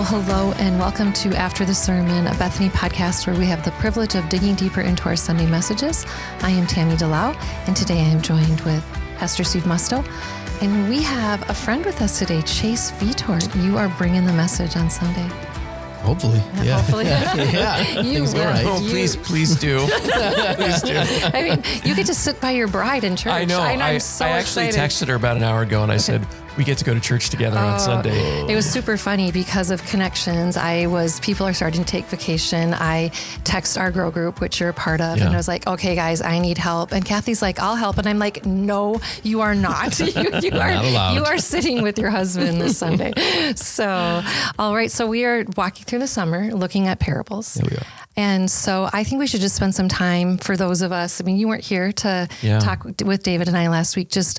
Well, hello and welcome to After the Sermon, a Bethany podcast where we have the privilege of digging deeper into our Sunday messages. I am Tami and today I am joined with Pastor Steve Musto. And we have a friend with us today, Chase Vitor. You are bringing the message on Sunday. Hopefully. Yeah. Hopefully. Yeah. You will. Right. Oh, please do. Please do. I mean, you get to sit by your bride in church. I know. I'm so I actually excited. texted her about an hour ago and I said, we get to go to church together on Sunday. It was super funny because of connections. People are starting to take vacation. I text our girl group, which you're a part of, and I was like, okay, guys, I need help. And Kathy's like, I'll help. And I'm like, no, you are not. You are not allowed. You are sitting with your husband this Sunday. So, all right. So we are walking through the summer, looking at parables. Here we are. And so I think we should just spend some time for those of us. I mean, you weren't here to talk with David and I last week, just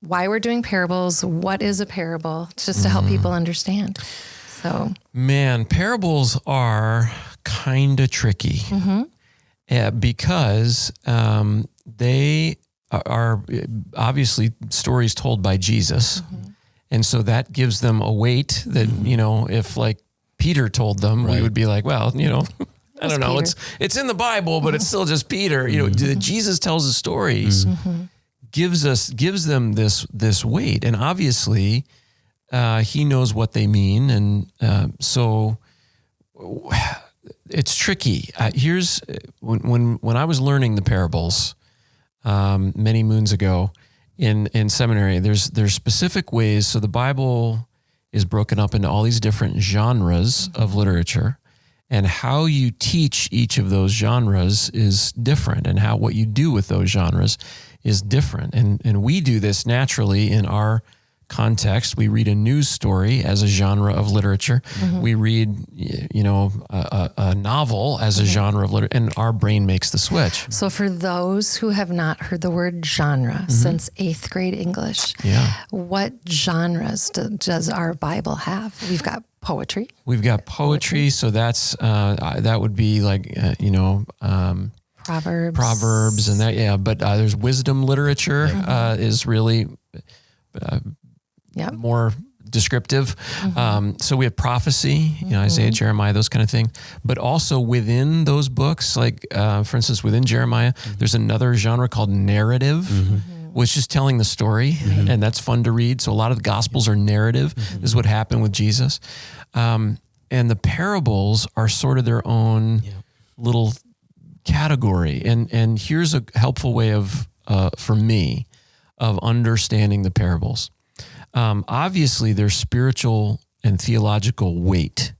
why we're doing parables, what is a parable, just to help people understand. So, Man, parables are kind of tricky because they are obviously stories told by Jesus. And so that gives them a weight that, if like Peter told them, we would be like, well, I don't know. Peter. It's in the Bible, but it's still just Peter. Jesus tells the stories. Gives them this weight, and obviously he knows what they mean, and so it's tricky. Here's when I was learning the parables many moons ago in seminary. There's specific ways. So the Bible is broken up into all these different genres of literature. And how you teach each of those genres is different, and what you do with those genres is different. And we do this naturally in our context. We read a news story as a genre of literature. We read, a novel as a genre of literature, and our brain makes the switch. So for those who have not heard the word genre since 8th grade English, what genres does our Bible have? We've got poetry. We've got poetry. So that's, that would be like, Proverbs and that, but there's wisdom literature is really more descriptive. So we have prophecy, Isaiah, Jeremiah, those kind of things. But also within those books, like for instance, within Jeremiah, there's another genre called narrative, which is telling the story, and that's fun to read. So a lot of the Gospels are narrative. This is what happened with Jesus. And the parables are sort of their own little category. And here's a helpful way of, for me, of understanding the parables. Obviously, there's spiritual and theological weight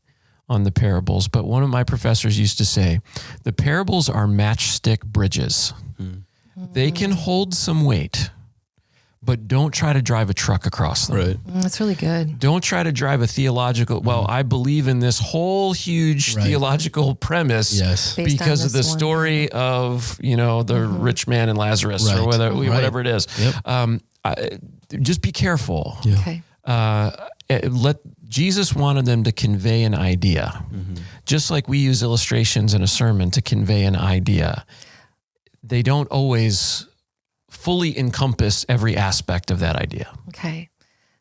on the parables, but one of my professors used to say, the parables are matchstick bridges. They can hold some weight, but don't try to drive a truck across them. Right. That's really good. Don't try to drive a theological, I believe in this whole huge theological premise because of the story of, the rich man and Lazarus or whatever it is. Just be careful. Okay. Jesus wanted them to convey an idea, just like we use illustrations in a sermon to convey an idea. They don't always fully encompass every aspect of that idea. Okay.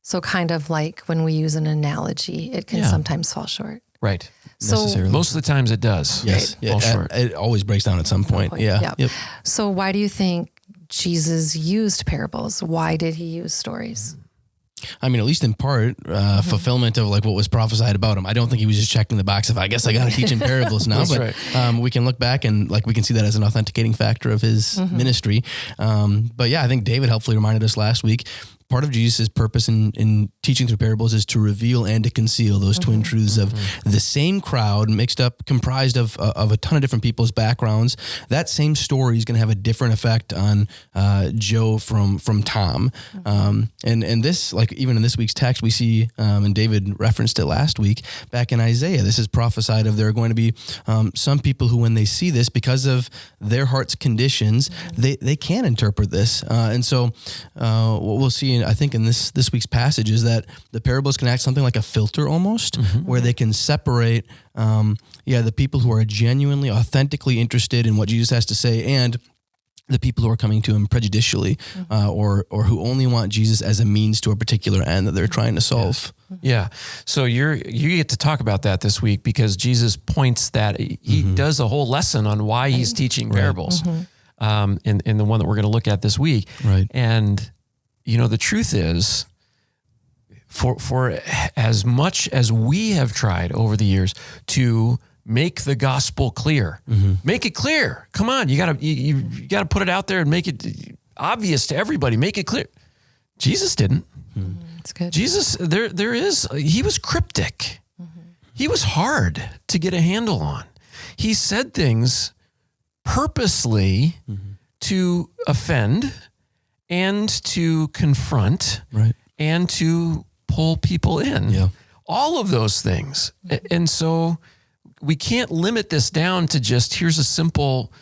So kind of like when we use an analogy, it can sometimes fall short. Right. So most of the times it does. Yes. Fall short. It always breaks down at some point. Yeah. Yep. So why do you think Jesus used parables? Why did he use stories? I mean, at least in part, fulfillment of like what was prophesied about him. I don't think he was just checking the box of, I guess I got to teach him parables now. But we can look back and we can see that as an authenticating factor of his ministry. But I think David helpfully reminded us last week, part of Jesus' purpose in teaching through parables is to reveal and to conceal those twin truths of the same crowd comprised of a ton of different people's backgrounds. That same story is going to have a different effect on Joe from Tom. And this, like even in this week's text, we see, and David referenced it last week, back in Isaiah, this is prophesied of there are going to be some people who, when they see this, because of their heart's conditions, they can interpret this. And so what we'll see I think in this week's passage is that the parables can act something like a filter almost, where they can separate the people who are genuinely, authentically interested in what Jesus has to say and the people who are coming to him prejudicially, or who only want Jesus as a means to a particular end that they're trying to solve. Yeah. So you get to talk about that this week, because Jesus points that he does a whole lesson on why he's teaching parables, in the one that we're going to look at this week. Right. And, the truth is, for as much as we have tried over the years to make the gospel clear, make it clear. Come on, you gotta put it out there and make it obvious to everybody. Make it clear. Jesus didn't. That's good. Jesus, he was cryptic. He was hard to get a handle on. He said things purposely to offend and to confront, right, and to pull people in. Yeah. All of those things. And so we can't limit this down to just, here's a simple,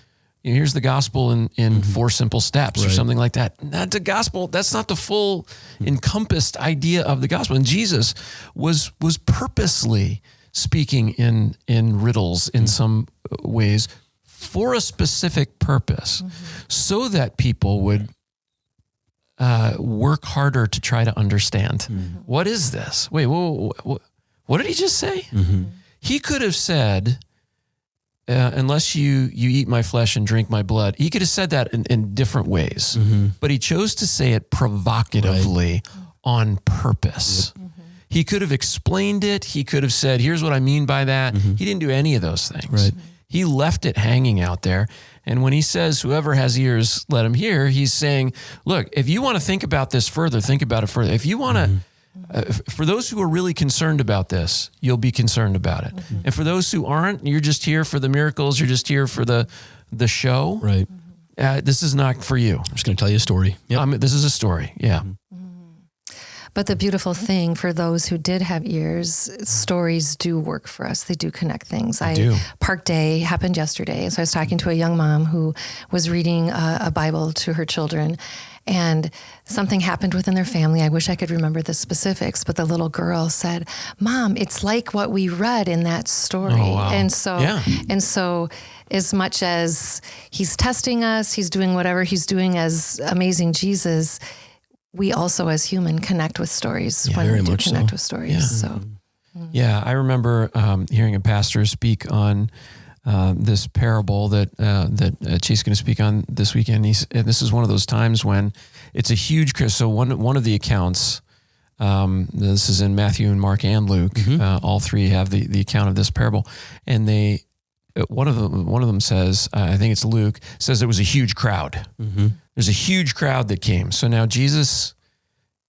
here's the gospel in 4 simple steps, or something like that. Not the gospel. That's not the full encompassed idea of the gospel. And Jesus was purposely speaking in riddles in some ways for a specific purpose, so that people would work harder to try to understand. What is this? Wait, what did he just say? He could have said, unless you eat my flesh and drink my blood. He could have said that in different ways, but he chose to say it provocatively on purpose. He could have explained it. He could have said, here's what I mean by that. He didn't do any of those things. Right. He left it hanging out there. And when he says, whoever has ears, let him hear, he's saying, look, if you want to think about this further, think about it further. If you want to, for those who are really concerned about this, you'll be concerned about it. And for those who aren't, you're just here for the miracles, you're just here for the show. Right. This is not for you. I'm just going to tell you a story. Yep. This is a story. Yeah. But the beautiful thing for those who did have ears, stories do work for us. They do connect things. Park Day happened yesterday. So I was talking to a young mom who was reading a Bible to her children, and something happened within their family. I wish I could remember the specifics, but the little girl said, Mom, it's like what we read in that story. Oh, wow. And so as much as he's testing us, he's doing whatever he's doing as amazing Jesus, we also as human connect with stories when we do connect with stories. Yeah. So, I remember hearing a pastor speak on this parable that she's going to speak on this weekend. And this is one of those times when it's a huge. So one of the accounts, this is in Matthew and Mark and Luke. All three have the account of this parable, and one of them says, I think it's Luke, says there was a huge crowd. There's a huge crowd that came. So now Jesus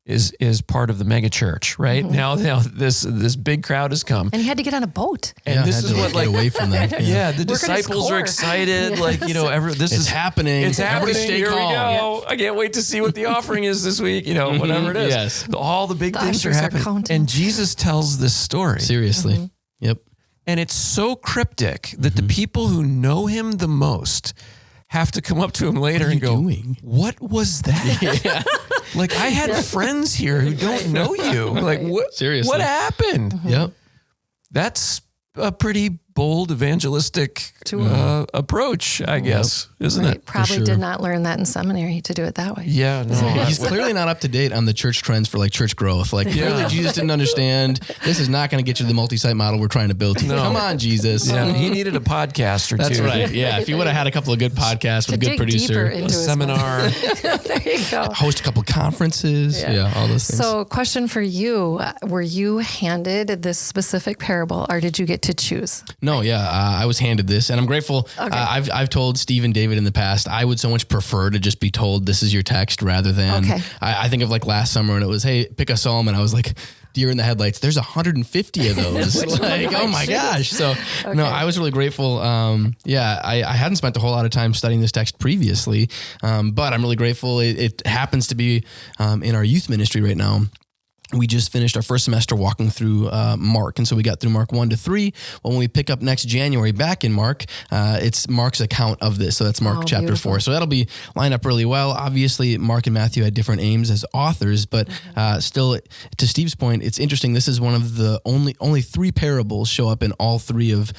is part of the mega church, right? Now this big crowd has come, and he had to get on a boat. And this is what, get away from that. The disciples are excited. Like, this is happening. It's happening. Here we go. I can't wait to see what the offering is this week. Whatever it is. Yes. All the big things are happening. And Jesus tells this story. Seriously. Yep. And it's so cryptic that the people who know him the most have to come up to him later and go, what was that? Like, I had friends here who don't know you. Like, what? Seriously. What happened? Yep. That's a pretty bold evangelistic approach, I guess, isn't it? Probably did not learn that in seminary to do it that way. Yeah, no. He's clearly not up to date on the church trends for like church growth. Like, clearly Jesus didn't understand. This is not going to get you the multi-site model we're trying to build. No. Come on, Jesus. Yeah, he needed a podcast or two. That's right. Yeah, if you would have had a couple of good podcasts with a good producer, a seminar, there you go. Host a couple conferences. Yeah, all those things. So, question for you: were you handed this specific parable, or did you get to choose? No, I was handed this, and I'm grateful. Okay. I've told Steve and David in the past, I would so much prefer to just be told this is your text rather than, I think of like last summer and it was, hey, pick a psalm. And I was like, deer in the headlights, there's 150 of those. Like, oh my gosh. So no, I was really grateful. I hadn't spent a whole lot of time studying this text previously, but I'm really grateful. It happens to be in our youth ministry right now. we just finished our first semester walking through Mark. And so we got through Mark 1 to 3. Well, when we pick up next January back in Mark, it's Mark's account of this. So that's Mark chapter beautiful. 4. So that'll be lined up really well. Obviously, Mark and Matthew had different aims as authors, but still, to Steve's point, it's interesting. This is one of the only 3 parables show up in all 3 of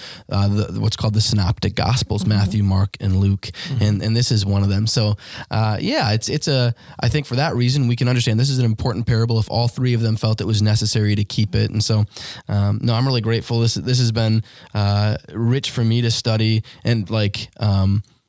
what's called the synoptic gospels, Matthew, Mark, and Luke. And this is one of them. So it's I think for that reason, we can understand this is an important parable if all 3 of them felt it was necessary to keep it. And so, no, I'm really grateful. This has been rich for me to study, and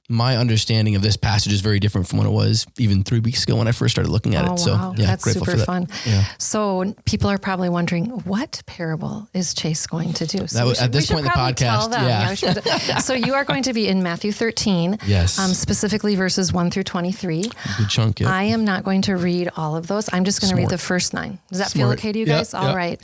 my understanding of this passage is very different from what it was even 3 weeks ago when I first started looking at it. So wow. yeah, That's grateful super for that. fun. Yeah. So people are probably wondering, what parable is Chase going to do? So at this point in the podcast, yeah. So you are going to be in Matthew 13, yes, specifically verses 1 through 23. Good chunk. Yeah. I am not going to read all of those. I'm just going to read the first 9. Does that feel okay to you guys? All right.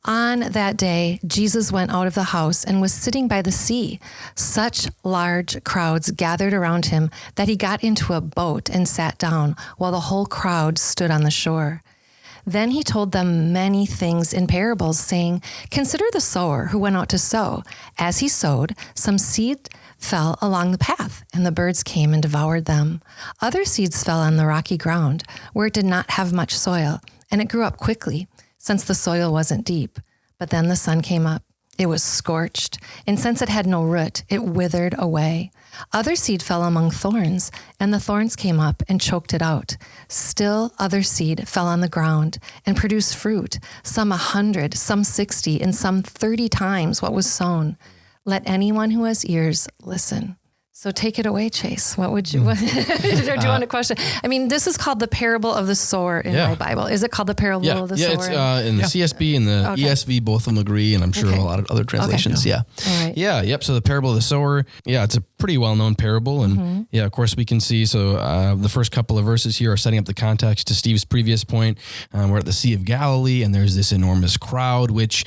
On that day, Jesus went out of the house and was sitting by the sea. Such large crowds gathered around him that he got into a boat and sat down while the whole crowd stood on the shore. Then he told them many things in parables, saying, "Consider the sower who went out to sow. As he sowed, some seed fell along the path, and the birds came and devoured them. Other seeds fell on the rocky ground, where it did not have much soil, and it grew up quickly, since the soil wasn't deep. But then the sun came up. It was scorched, and since it had no root, it withered away. Other seed fell among thorns, and the thorns came up and choked it out. Still other seed fell on the ground and produced fruit, some 100, some 60, and some 30 times what was sown. Let anyone who has ears listen." So take it away, Chase. What would you, do you want a question? I mean, this is called the parable of the sower in my Bible. Is it called the parable of the sower? Yeah, it's in the CSB and the ESV, both of them agree, and I'm sure a lot of other translations. Okay. Yeah. All right. Yeah, yep. So the parable of the sower, it's a pretty well-known parable. And of course we can see, so the first couple of verses here are setting up the context to Steve's previous point. We're at the Sea of Galilee, and there's this enormous crowd, which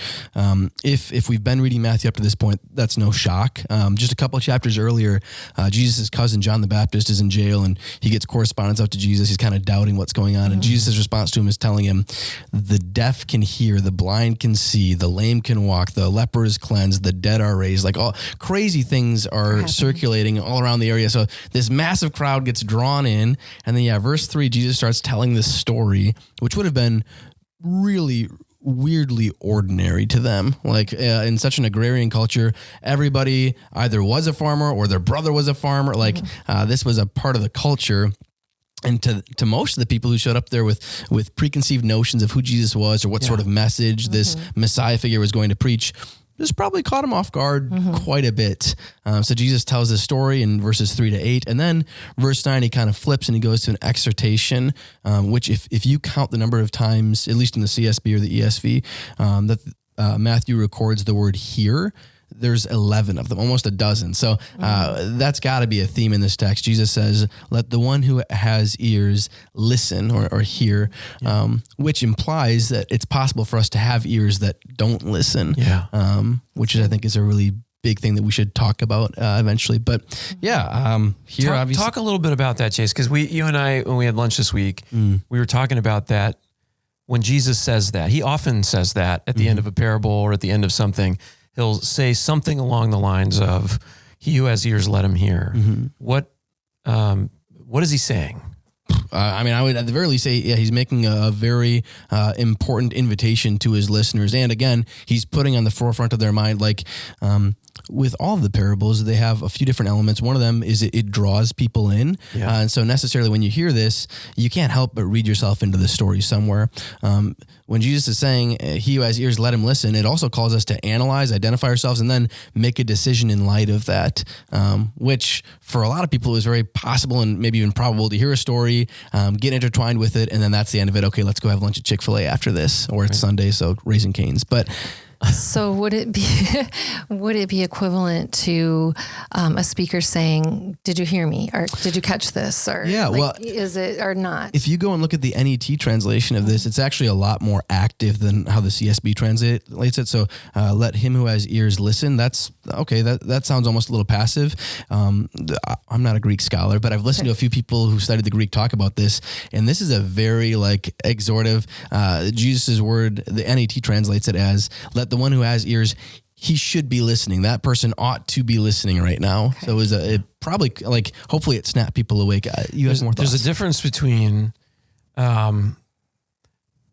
if we've been reading Matthew up to this point, that's no shock. Just a couple of chapters earlier, Jesus' cousin, John the Baptist, is in jail, and he gets correspondence out to Jesus. He's kind of doubting what's going on. And Jesus' response to him is telling him, the deaf can hear, the blind can see, the lame can walk, the leper is cleansed, the dead are raised. Like, all crazy things are circulating all around the area. So this massive crowd gets drawn in. And then, verse 3, Jesus starts telling this story, which would have been really weirdly ordinary to them. Like in such an agrarian culture, everybody either was a farmer or their brother was a farmer. Like this was a part of the culture. And to most of the people who showed up there with preconceived notions of who Jesus was or what sort of message this Messiah figure was going to preach, this probably caught him off guard quite a bit. So Jesus tells this story in verses 3 to 8. And then verse 9, he kind of flips and he goes to an exhortation, which if you count the number of times, at least in the CSB or the ESV, that Matthew records the word "hear," there's 11 of them, almost a dozen. So that's got to be a theme in this text. Jesus says, let the one who has ears listen or hear, which implies that it's possible for us to have ears that don't listen, which I think is a really big thing that we should talk about eventually. But here obviously. Talk a little bit about that, Chase, because you and I, when we had lunch this week, we were talking about that. When Jesus says that, he often says that at the end of a parable or at the end of something. He'll say something along the lines of, "He who has ears, let him hear." What is he saying? I would at the very least say, he's making a very important invitation to his listeners. And again, he's putting on the forefront of their mind, with all of the parables, they have a few different elements. One of them is it draws people in. And so necessarily when you hear this, you can't help but read yourself into the story somewhere. When Jesus is saying, "He who has ears, let him listen," it also calls us to analyze, identify ourselves, and then make a decision in light of that, which for a lot of people is very possible and maybe even probable to hear a story, get intertwined with it, and then that's the end of it. Okay, let's go have lunch at Chick-fil-A after this, or it's Sunday, so Raising Cane's. But So would it be equivalent to a speaker saying, "Did you hear me?" or "Did you catch this?" Or is it or not? If you go and look at the NET translation of this, it's actually a lot more active than how the CSB translates it. So let him who has ears listen. That's okay. That sounds almost a little passive. I'm not a Greek scholar, but I've listened to a few people who studied the Greek talk about this, and this is a very like exhortive. Jesus' word, the NET translates it as, "Let the one who has ears, he should be listening." That person ought to be listening right now. Okay. So it probably like, hopefully it snapped people awake. You have more thoughts? There's a difference between, all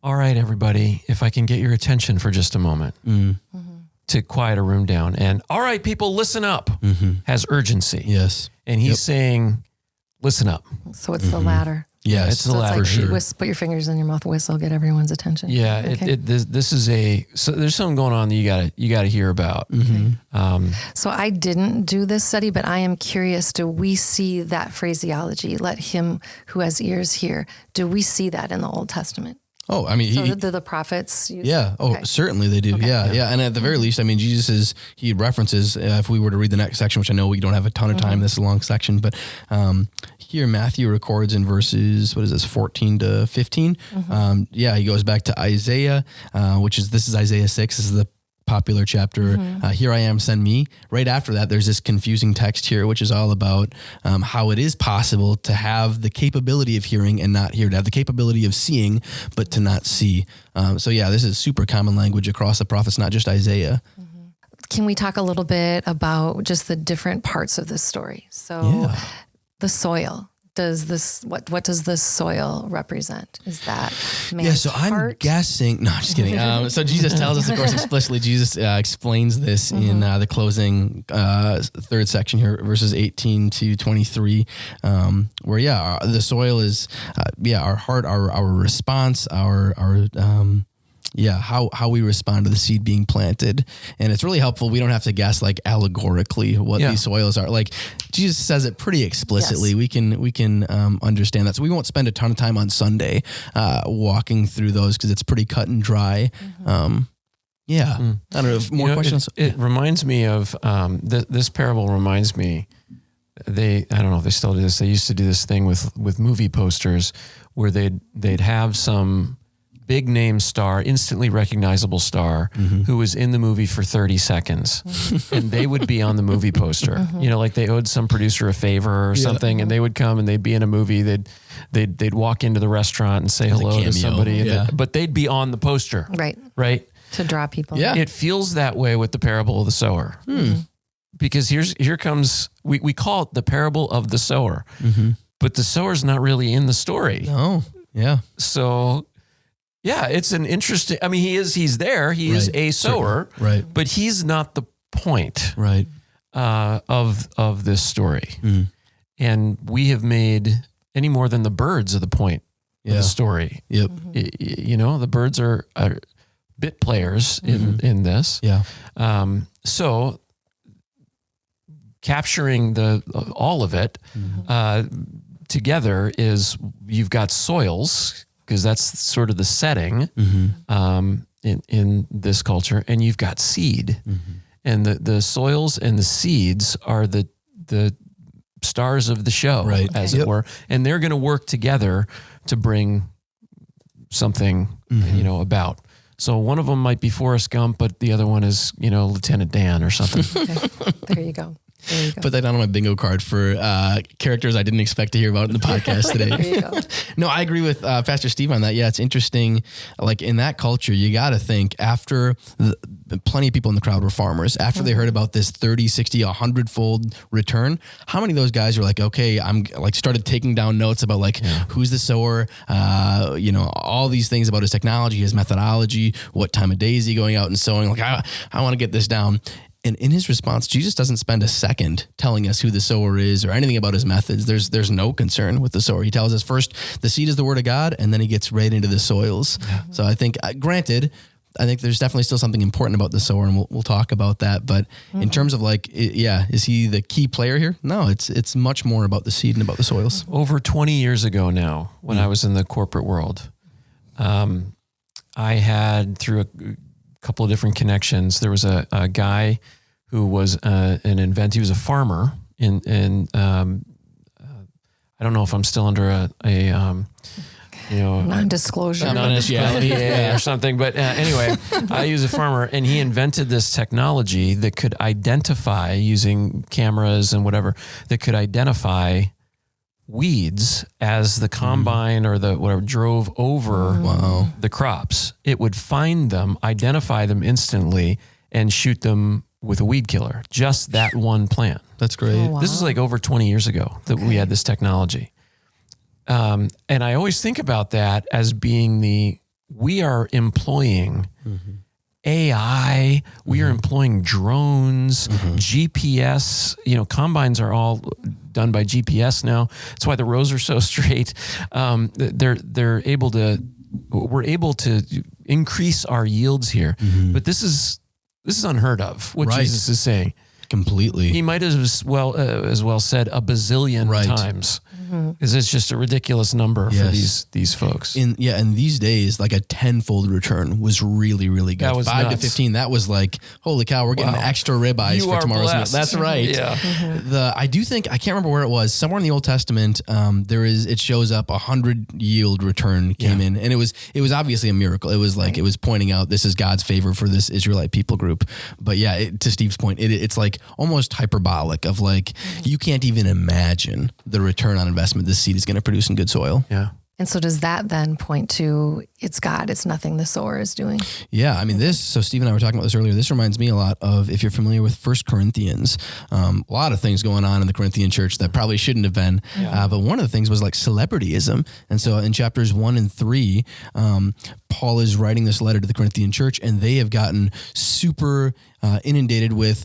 right, everybody, if I can get your attention for just a moment to quiet a room down, and all right, people, listen up, has urgency. Yes. And he's saying, listen up. So it's the latter. Yeah, it's the latter. Like sure. Put your fingers in your mouth, whistle, get everyone's attention. Yeah, okay. This is so there's something going on that you gotta hear about. So I didn't do this study, but I am curious, do we see that phraseology, "Let him who has ears hear"? Do we see that in the Old Testament? Oh, I mean, do the prophets use Yeah. Oh, okay. Certainly they do. Okay. Yeah. And at the very least, I mean, he references, if we were to read the next section, which I know we don't have a ton of time, this is a long section, but here Matthew records in verses, 14 to 15. He goes back to Isaiah, this is Isaiah 6. This is the popular chapter, "Here I am, send me." Right after that, there's this confusing text here, which is all about how it is possible to have the capability of hearing and not hear, to have the capability of seeing, but to not see. This is super common language across the prophets, not just Isaiah. Can we talk a little bit about just the different parts of this story? So the soil. What does the soil represent? Is that man's I'm guessing. No, I'm just kidding. So Jesus tells us, of course, explicitly. Jesus explains this in the closing third section here, verses 18 to 23, where the soil is our heart, our response, our how we respond to the seed being planted. And it's really helpful. We don't have to guess like allegorically what these soils are. Like Jesus says it pretty explicitly. Yes. We can understand that. So we won't spend a ton of time on Sunday walking through those because it's pretty cut and dry. I don't know if more questions. It reminds me of this parable reminds me. I don't know if they still do this. They used to do this thing with movie posters where they'd have some big name star, instantly recognizable star, who was in the movie for 30 seconds, and they would be on the movie poster. Like they owed some producer a favor or something, and they would come and they'd be in a movie. They'd walk into the restaurant and say hello to somebody, but they'd be on the poster, right, to draw people. Yeah, it feels that way with the parable of the sower, because here comes we call it the parable of the sower, but the sower's not really in the story. No, yeah, so. Yeah, it's an interesting. I mean, he's there. He is a sower, right? But he's not the point, right, of this story. And we have made any more than the birds are the point of the story. Yep. The birds are bit players in this. Yeah. So capturing all of it together is you've got soils, because that's sort of the setting in this culture, and you've got seed, and the soils and the seeds are the stars of the show, as it were, and they're going to work together to bring something about. So one of them might be Forrest Gump, but the other one is Lieutenant Dan or something. Okay. There you go. Put that down on my bingo card for characters I didn't expect to hear about in the podcast today. There you go. No, I agree with Pastor Steve on that. Yeah, it's interesting. Like in that culture, you got to think after plenty of people in the crowd were farmers. After they heard about this 30, 60, 100-fold return, how many of those guys were like, okay, I'm like started taking down notes about like who's the sower, all these things about his technology, his methodology, what time of day is he going out and sowing? Like I want to get this down. And in his response, Jesus doesn't spend a second telling us who the sower is or anything about his methods. There's no concern with the sower. He tells us first, the seed is the word of God, and then he gets right into the soils. Yeah. So I think, granted, I think there's definitely still something important about the sower, and we'll talk about that. But in terms of is he the key player here? No, it's much more about the seed and about the soils. Over 20 years ago now, when I was in the corporate world, I had, through a couple of different connections. There was a guy who was an inventor. He was a farmer in I don't know if I'm still under non-disclosure, or something. But anyway, he was a farmer, and he invented this technology that could identify, using cameras and whatever, that could identify weeds as the combine or the whatever drove over the crops. It would find them, identify them instantly, and shoot them with a weed killer. Just that one plant. That's great. Oh, wow. This is like over 20 years ago that we had this technology. And I always think about that as being we are employing AI, we are employing drones, GPS, combines are all done by GPS now. That's why the rows are so straight. We're able to increase our yields here, but this is unheard of, what Jesus is saying. Completely. He might as well said a bazillion times. Because it's just a ridiculous number for these folks. In these days, like a 10-fold return was really, really good. That was 5 nuts. to 15. That was like, holy cow, we're getting extra ribeyes for tomorrow's meal. That's right. Yeah. I do think, I can't remember where it was, somewhere in the Old Testament, it shows up 100 yield return came in, and it was obviously a miracle. It was like, it was pointing out this is God's favor for this Israelite people group. But to Steve's point, it's like almost hyperbolic of like, you can't even imagine the return on investment this seed is going to produce in good soil. Yeah. And so does that then point to it's God, it's nothing the sower is doing? Yeah, I mean so Steve and I were talking about this earlier. This reminds me a lot of, if you're familiar with 1 Corinthians, a lot of things going on in the Corinthian church that probably shouldn't have been. But one of the things was like celebrityism. And so in chapters 1 and 3, Paul is writing this letter to the Corinthian church, and they have gotten super inundated with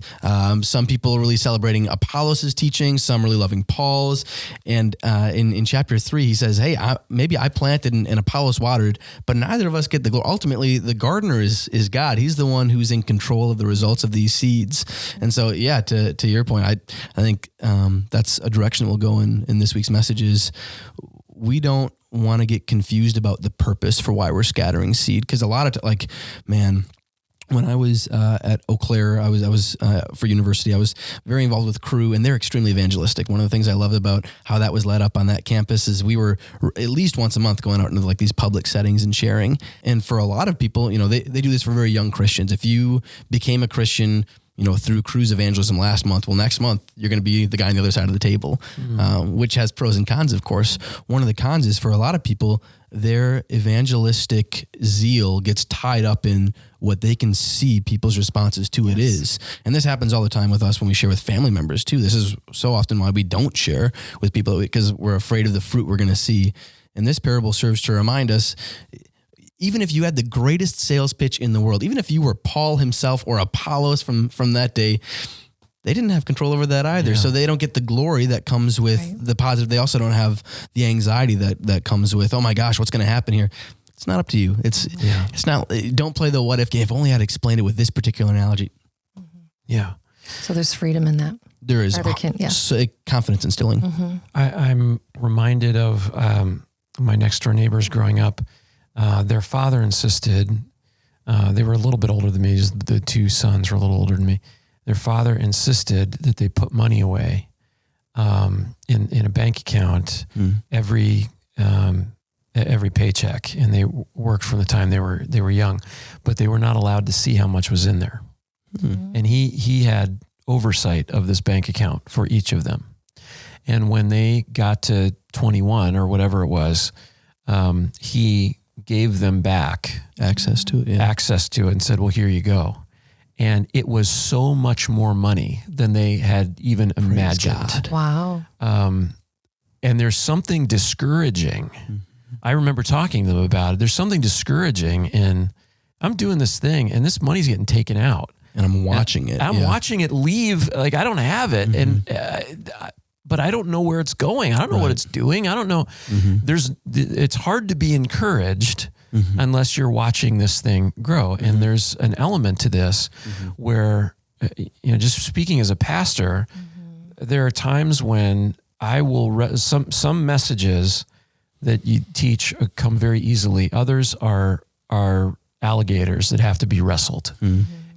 some people really celebrating Apollos' teaching, some really loving Paul's. And in chapter 3, he says, hey, maybe I planted and Apollos watered, but neither of us get the glory. Ultimately, the gardener is God. He's the one who's in control of the results of these seeds. And so, to your point, I think that's a direction we'll go in this week's message is we don't want to get confused about the purpose for why we're scattering seed. Because a lot of when I was at Eau Claire, I was for university, I was very involved with Crew, and they're extremely evangelistic. One of the things I loved about how that was led up on that campus is we were at least once a month going out into like these public settings and sharing. And for a lot of people, they do this for very young Christians. If you became a Christian, through Crew's evangelism last month, well, next month, you're going to be the guy on the other side of the table, which has pros and cons, of course. One of the cons is for a lot of people, their evangelistic zeal gets tied up in what they can see people's responses to it is. And this happens all the time with us when we share with family members too. This is so often why we don't share with people, because we're afraid of the fruit we're going to see. And this parable serves to remind us, even if you had the greatest sales pitch in the world, even if you were Paul himself or Apollos from that day, they didn't have control over that either. So they don't get the glory that comes with the positive. They also don't have the anxiety that comes with, oh my gosh, what's going to happen here? It's not up to you. It's not, don't play the what if game. If only I'd explained it with this particular analogy. Yeah. So there's freedom in that. There is confidence instilling. I'm reminded of my next door neighbors growing up. Their father insisted, they were a little bit older than me. The two sons were a little older than me. Their father insisted that they put money away in a bank account every paycheck, and they worked from the time they were young, but they were not allowed to see how much was in there. And he had oversight of this bank account for each of them. And when they got to 21 or whatever it was, he gave them back access to it and said, well, here you go. And it was so much more money than they had even imagined. Wow. And there's something discouraging. I remember talking to them about it. There's something discouraging in, I'm doing this thing and this money's getting taken out. And I'm watching it. I'm watching it leave. Like, I don't have it. And, but I don't know where it's going. I don't know what it's doing. I don't know. It's hard to be encouraged unless you're watching this thing grow. And there's an element to this where, just speaking as a pastor, there are times when I will, some messages that you teach come very easily. Others are alligators that have to be wrestled.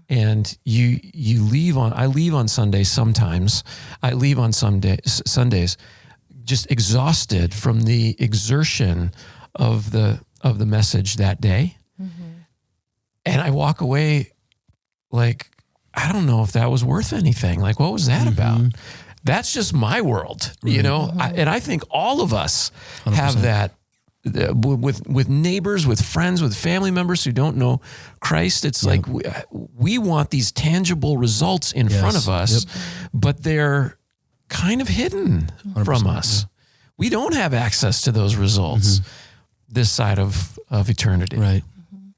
And I leave on Sundays sometimes. I leave on Sundays just exhausted from the exertion of the message that day. And I walk away like, I don't know if that was worth anything. Like, what was that about? That's just my world, you know? And I think all of us 100%. Have that with neighbors, with friends, with family members who don't know Christ. It's like we want these tangible results in front of us, but they're kind of hidden from us. We don't have access to those results this side of eternity. Right.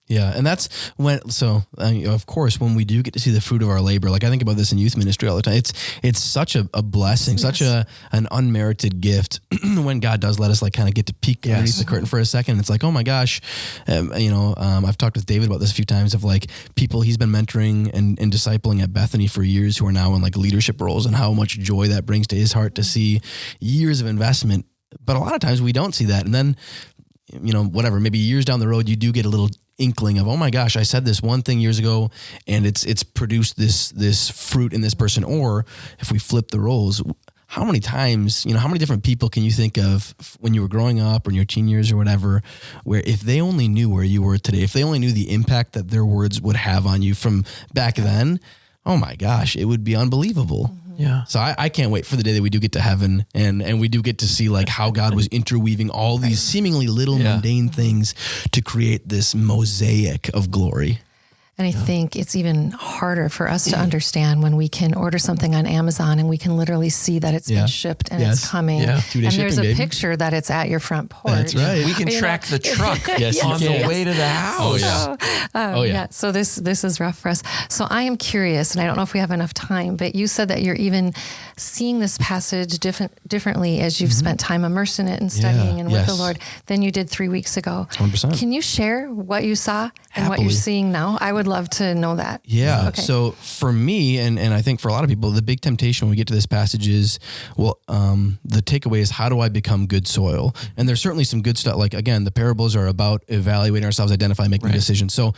Yeah. And that's of course, when we do get to see the fruit of our labor, like I think about this in youth ministry all the time, it's such a blessing, such an unmerited gift when God does let us like kind of get to peek underneath the curtain for a second. It's like, oh my gosh, I've talked with David about this a few times of like people he's been mentoring and discipling at Bethany for years who are now in like leadership roles, and how much joy that brings to his heart to see years of investment. But a lot of times we don't see that. And then, maybe years down the road, you do get a little inkling of, oh my gosh, I said this one thing years ago and it's produced this fruit in this person. Or if we flip the roles, how many times, how many different people can you think of when you were growing up or in your teen years or whatever, where if they only knew where you were today, if they only knew the impact that their words would have on you from back then, oh my gosh, it would be unbelievable. Yeah. So I can't wait for the day that we do get to heaven and we do get to see like how God was interweaving all these seemingly little mundane things to create this mosaic of glory. And I think it's even harder for us to understand when we can order something on Amazon and we can literally see that it's been shipped and it's coming. Yeah. 2-day and there's a picture that it's at your front porch. That's right. We can track the truck on the way to the house. Oh, yeah. So this is rough for us. So I am curious, and I don't know if we have enough time, but you said that you're even seeing this passage differently as you've spent time immersed in it and studying and with the Lord than you did 3 weeks ago. 100%. Can you share what you saw and what you're seeing now? I would love to know that. Yeah. Okay. So for me, and I think for a lot of people, the big temptation when we get to this passage is, the takeaway is, how do I become good soil? And there's certainly some good stuff. Like, again, the parables are about evaluating ourselves, identifying, making decisions. So,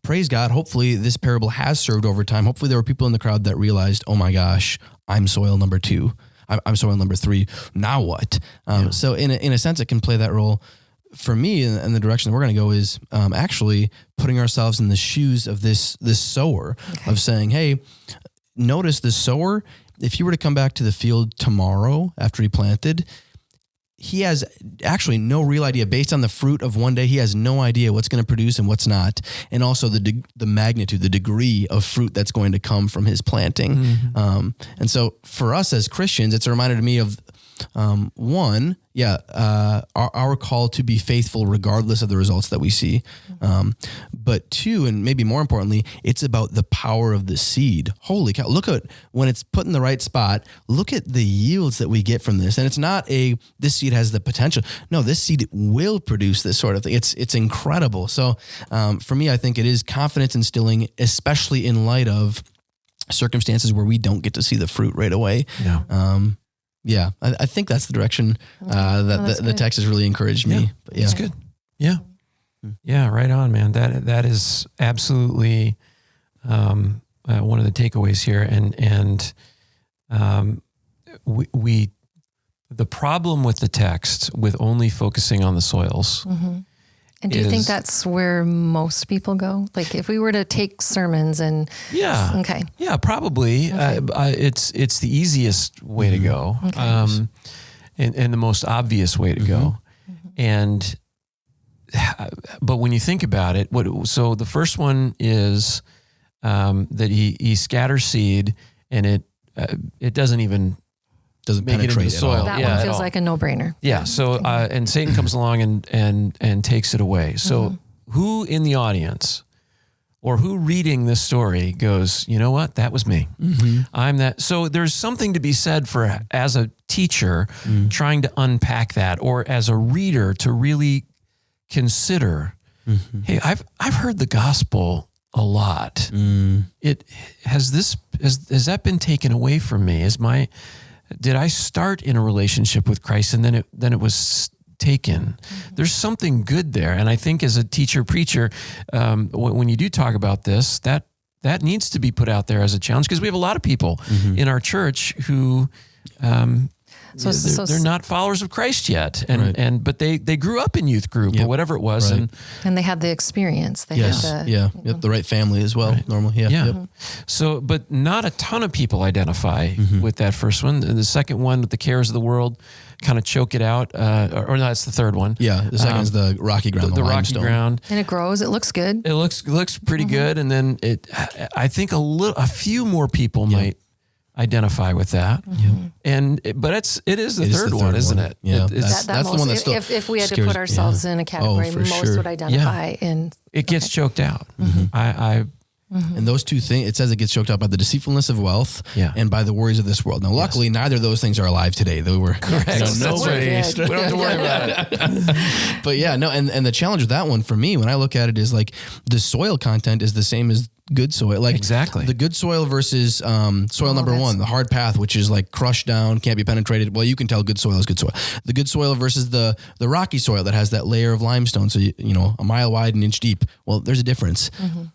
praise God. Hopefully this parable has served over time. Hopefully there were people in the crowd that realized, oh my gosh, I'm soil number 2. I'm soil number 3. Now what? So in a sense, it can play that role. For me, in the direction that we're going to go is actually putting ourselves in the shoes of this sower, of saying, hey, notice the sower, if you were to come back to the field tomorrow after he planted, he has actually no real idea. Based on the fruit of one day, he has no idea what's going to produce and what's not. And also the magnitude, the degree of fruit that's going to come from his planting. And so for us as Christians, it's a reminder to me of, our call to be faithful regardless of the results that we see. But 2, and maybe more importantly, it's about the power of the seed. Holy cow. Look at when it's put in the right spot, look at the yields that we get from this. And it's not this seed has the potential. No, this seed will produce this sort of thing. It's incredible. So, for me, I think it is confidence instilling, especially in light of circumstances where we don't get to see the fruit right away. Yeah. I think that's the direction the text has really encouraged me. But That's good. Yeah. Yeah, right on, man. That is absolutely one of the takeaways here. And we the problem with the text, with only focusing on the soils. And do you think that's where most people go? Like if we were to take sermons and... Okay. Yeah, probably. Okay. It's the easiest way to go. Okay. And the most obvious way to go. But when you think about it, so the first one is that he scatters seed and it doesn't even... doesn't make penetrate it into the soil. That one feels like a no-brainer. Yeah. So, and Satan comes along and takes it away. So who in the audience or who reading this story goes, you know what? That was me. I'm that. So there's something to be said for, as a teacher, trying to unpack that, or as a reader to really consider, hey, I've heard the gospel a lot. Has that been taken away from me? Did I start in a relationship with Christ and then it was taken. There's something good there. And I think as a teacher, preacher, when you do talk about this, that needs to be put out there as a challenge, because we have a lot of people in our church who they're not followers of Christ yet, but they grew up in youth group or whatever it was, and they had the experience. They had the right family as well. Normally, So, but not a ton of people identify with that first one. And the second one, with the cares of the world, kind of choke it out. Or no, that's the third one. Yeah, the second is the rocky ground, the rocky ground, and it grows. It looks good. It looks pretty good, and then I think a few more people might identify with that, but it is the third one, isn't it? Yeah, that's the one that still if we had to put ourselves in a category, most would identify in. It gets choked out. And those two things, it says it gets choked out by the deceitfulness of wealth and by the worries of this world. Now, luckily, neither of those things are alive today. They were correct. We don't have to worry about it. But and the challenge with that one for me, when I look at it, is like the soil content is the same as good soil. Like exactly the good soil versus soil number one, the hard path, which is like crushed down, can't be penetrated. Well, you can tell good soil is good soil. The good soil versus the rocky soil that has that layer of limestone, so a mile wide and inch deep. Well, there's a difference.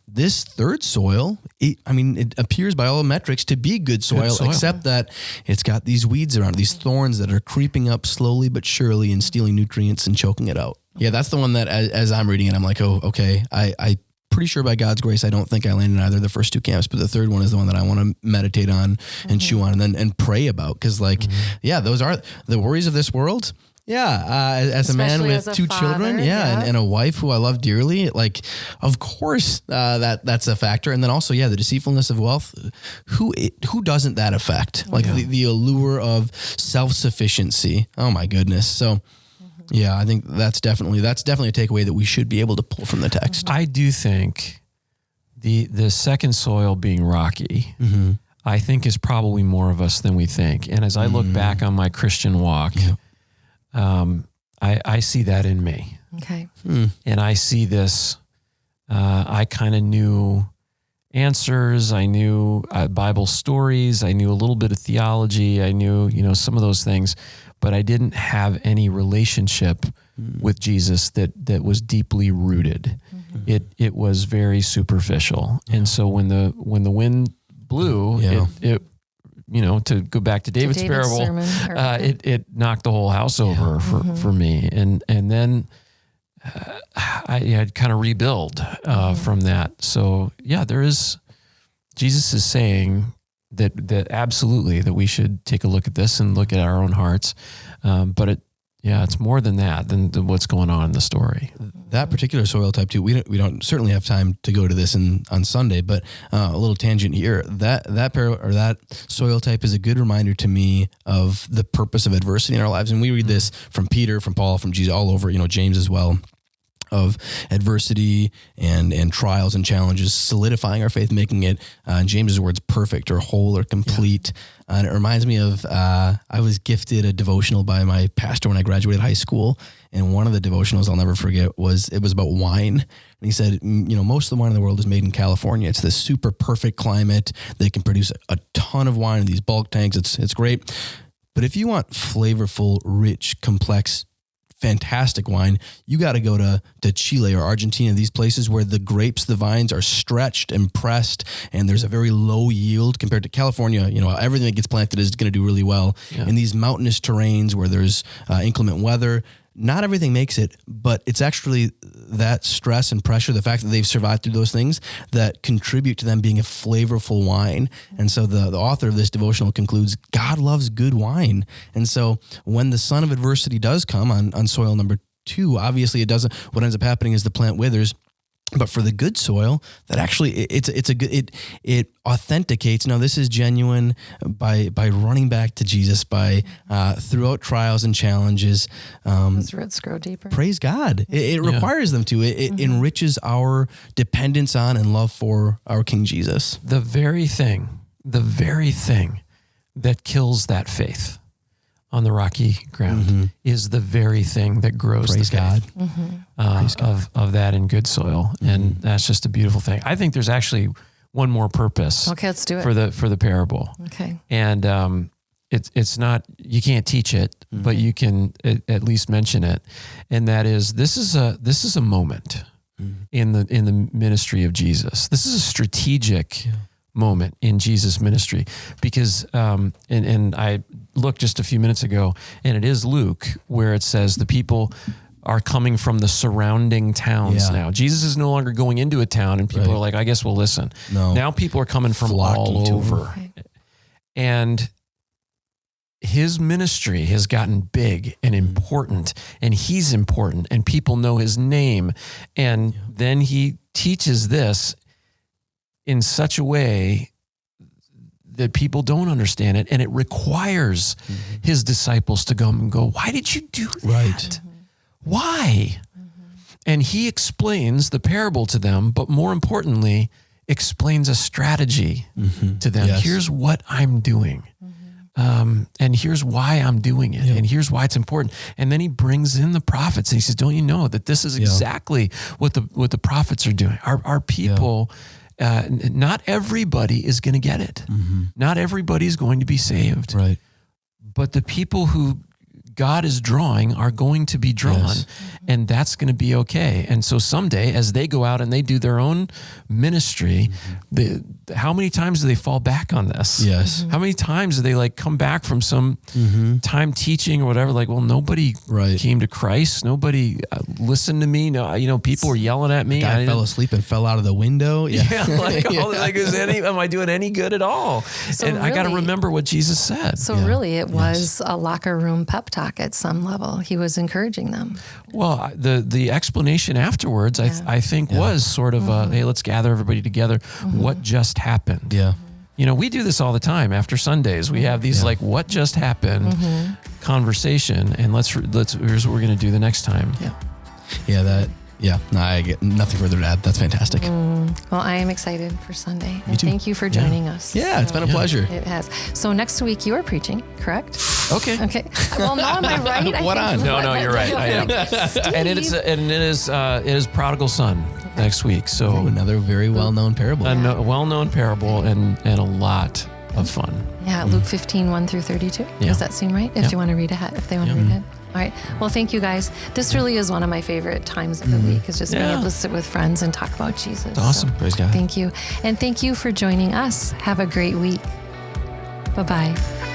This third soil, it appears by all metrics to be good soil, except that it's got these weeds around it, these thorns that are creeping up slowly but surely and stealing nutrients and choking it out. Yeah, that's the one that as I'm reading it, I'm like, oh, okay, I pretty sure by God's grace, I don't think I landed in either of the first two camps, but the third one is the one that I want to meditate on and chew on and pray about. Because those are the worries of this world. Yeah. As a man with two children. And a wife who I love dearly. Like, of course, that's a factor. And then also, the deceitfulness of wealth. Who doesn't that affect? Like the allure of self-sufficiency. Oh my goodness. So I think that's definitely a takeaway that we should be able to pull from the text. I do think the second soil being rocky, I think is probably more of us than we think. And as I look back on my Christian walk, I see that in me. Okay. And I see this, I kind of knew answers. I knew Bible stories. I knew a little bit of theology. I knew, some of those things, but I didn't have any relationship with Jesus that was deeply rooted. It was very superficial. And so when the wind blew, it to go back to David's parable, it knocked the whole house over for me. And then I had kind of rebuild from that. So Jesus is saying that absolutely that we should take a look at this and look at our own hearts. But it's more than that, than what's going on in the story. That particular soil type too, we don't certainly have time to go to this on Sunday, but a little tangent here. That soil type is a good reminder to me of the purpose of adversity in our lives. And we read this from Peter, from Paul, from Jesus, all over, James as well, of adversity and trials and challenges, solidifying our faith, making it, in James's words, perfect or whole or complete. And it reminds me of, I was gifted a devotional by my pastor when I graduated high school. And one of the devotionals I'll never forget it was about wine. And he said, most of the wine in the world is made in California. It's this super perfect climate. They can produce a ton of wine in these bulk tanks. It's great. But if you want flavorful, rich, complex, fantastic wine, you got to go to Chile or Argentina, these places where the grapes, the vines are stretched and pressed, and there's a very low yield compared to California. Everything that gets planted is going to do really well. In these mountainous terrains where there's inclement weather, not everything makes it, but it's actually that stress and pressure, the fact that they've survived through those things, that contribute to them being a flavorful wine. And so the author of this devotional concludes, God loves good wine. And so when the sun of adversity does come on soil number 2, obviously what ends up happening is the plant withers. But for the good soil, that actually it authenticates. Now, this is genuine by running back to Jesus, by throughout trials and challenges. Those roots grow deeper. Praise God. It requires them to. It enriches our dependence on and love for our King Jesus. The very thing that kills that faith on the rocky ground is the very thing that grows Praise the faith God. Of that in good soil. And that's just a beautiful thing. I think there's actually one more purpose. Okay, let's do it. For the parable. Okay. And it's not, you can't teach it, but you can at least mention it. And that is, this is a moment in the ministry of Jesus. This is a strategic moment in Jesus' ministry, because and I looked just a few minutes ago, and it is Luke where it says the people are coming from the surrounding towns now. Jesus is no longer going into a town and people are like, I guess we'll listen. No. Now people are coming from all over. And his ministry has gotten big and important, and he's important, and people know his name. And then he teaches this in such a way that people don't understand it, and it requires his disciples to come and go, why did you do that? Right. Why? And he explains the parable to them, but more importantly, explains a strategy to them. Yes. Here's what I'm doing. And here's why I'm doing it. And here's why it's important. And then he brings in the prophets and he says, don't you know that this is exactly what the prophets are doing? Our people, not everybody is going to get it. Not everybody is going to be saved. Right. But the people who God is drawing are going to be drawn, and that's going to be okay. And so someday, as they go out and they do their own ministry, how many times do they fall back on this? Yes. How many times do they like come back from some time teaching or whatever? Like, well, nobody came to Christ. Nobody listened to me. No, people were yelling at me. I fell asleep and fell out of the window. Am I doing any good at all? So and really, I got to remember what Jesus said. So really, it was a locker room pep talk at some level. He was encouraging them. Well, the explanation afterwards, I think, was sort of, hey, let's gather everybody together. What just happened? Yeah. We do this all the time after Sundays. We have these like, what just happened conversation, and let's here's what we're going to do the next time. No, I get nothing further to add. That's fantastic. Well, I am excited for Sunday. And thank you for joining us. Yeah, it's been a pleasure. It has. So next week you are preaching, correct? Okay. Well, no, am I right? What on? No, you're right. I am. And it is Prodigal Son next week. So another very well-known parable. A well-known parable and a lot of fun. Yeah, Luke 15, 1 through 32. Does that seem right? If you want to read ahead, if they want to read ahead. All right. Well, thank you guys. This really is one of my favorite times of the week, is just being able to sit with friends and talk about Jesus. It's awesome. So, praise God. Thank you. And thank you for joining us. Have a great week. Bye-bye.